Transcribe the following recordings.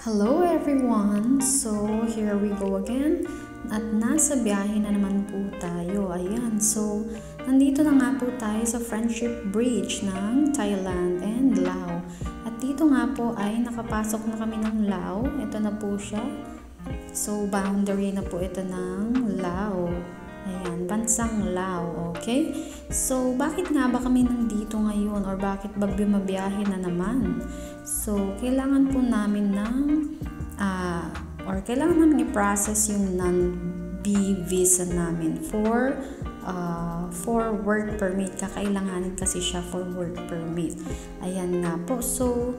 Hello everyone! So, here we go again. At nasa biyahe na naman po tayo. Ayan, so, nandito na nga po tayo sa Friendship Bridge ng Thailand and Laos. At dito nga po ay nakapasok na kami ng Laos. Ito na po siya. So, boundary na po ito ng Laos. Ayan, bansang Laos, okay? So, bakit nga ba kami nandito ngayon or bakit ba bumabiyahe na naman? So, kailangan po namin kailangan namin i-process yung non-B visa namin for work permit. Kakailanganin kasi siya for work permit. Ayan nga po. So,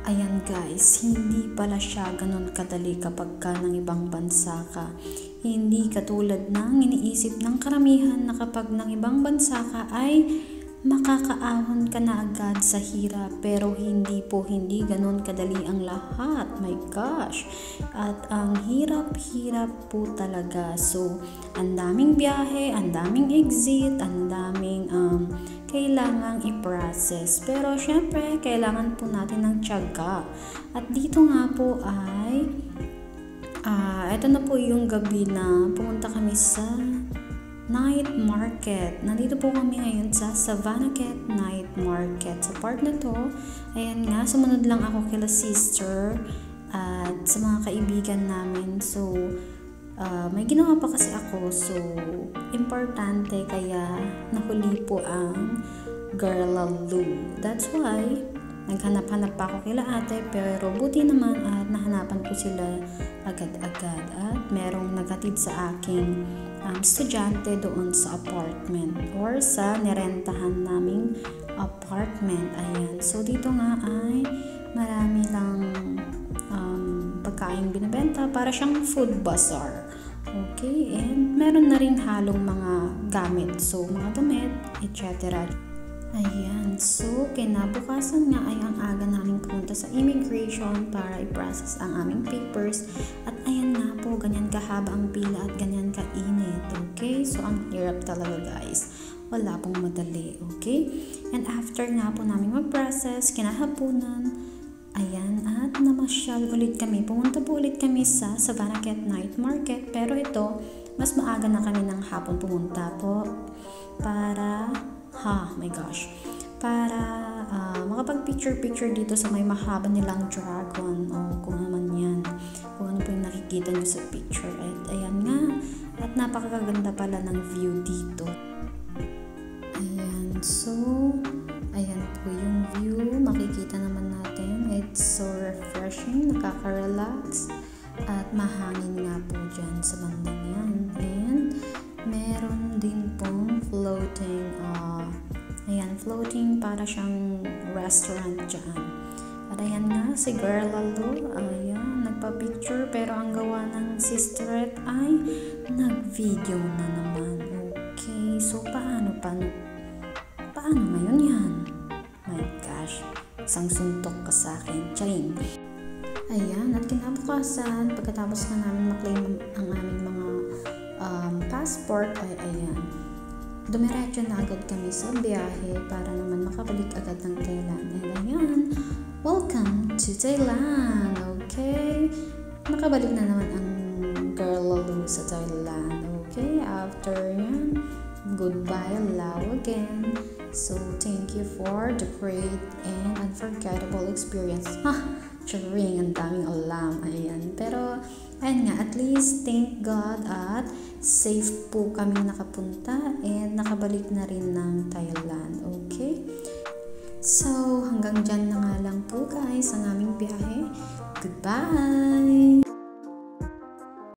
ayan guys, hindi pala siya ganun kadali kapag ka ng ibang bansa ka. Hindi katulad ng iniisip ng karamihan na kapag ng ibang bansa ka ay makakaahon ka na agad sa hirap, pero hindi ganun kadali ang lahat. My gosh, at ang hirap po talaga. So, ang daming biyahe, ang daming exit, ang daming kailangang i-process, pero syempre kailangan po natin ng tiyaga. At dito nga po ay ito na po yung gabi na pumunta kami sa night market. Nandito po kami ngayon sa Savannakhet Night Market. Sa part na to, ayan nga, sumunod lang ako kila sister at sa mga kaibigan namin. So, may ginawa pa kasi ako. So, importante kaya nahuli po ang Garlaloo. That's why, naghanap-hanap pa ako kila ate, pero buti naman at nahanapan ko sila agad-agad. At merong naghatid sa aking estudyante doon sa apartment or sa nirentahan naming apartment. Ayan. So, dito nga ay marami lang pagkain binibenta. Para siyang food bazaar. Okay? And meron na rin halong mga gamit. So, mga damit, etc. Ayan. So, kinabukasan nga ay ang aga namin pumunta sa immigration para i-process ang aming papers. At ayan nga po, ganyan kahaba ang pila at ganyan kainit. Okay? So, ang hirap talaga guys. Wala pong madali. Okay? And after nga po namin mag-process, kinahaponan, ayan, at namasyal ulit kami. Pumunta po ulit kami sa Savannakhet Night Market. Pero ito, mas maaga na kami ng hapon pumunta po para makapag-picture dito sa may mahaba nilang dragon o kung naman yan, kung ano po yung nakikita nyo sa picture. At ayan nga, at napakaganda pala ng view dito. Ayan, so ayan po yung view, makikita naman natin. It's so refreshing, nakaka-relax at mahangin nga po dyan sa bandang yan. And meron din pong floating para siyang restaurant dyan. At ayan nga, si Garlaloo, ayan, nagpa-picture, pero ang gawa ng sister ay nag-video na naman. Okay, so paano ngayon yan? My gosh, isang suntok ka sa akin, charing. Ayan, at kinabukasan, pagkatapos na namin maklaim ang aming mga passport, ay ayan, dumiretso na agad kami sa biyahe para naman makabalik agad ng Thailand. And ayan, welcome to Thailand! Okay? Nakabalik na naman ang Garlaloo sa Thailand. Okay? After yan, goodbye Laos again. So, thank you for the great and unforgettable experience. Charing, ang daming alam. Ayan. Pero, ayan nga, at least, thank God at safe po kami nakapunta and nakabalik na rin ng Thailand. Okay? So, hanggang dyan na nga lang po guys ang aming biyahe. Goodbye!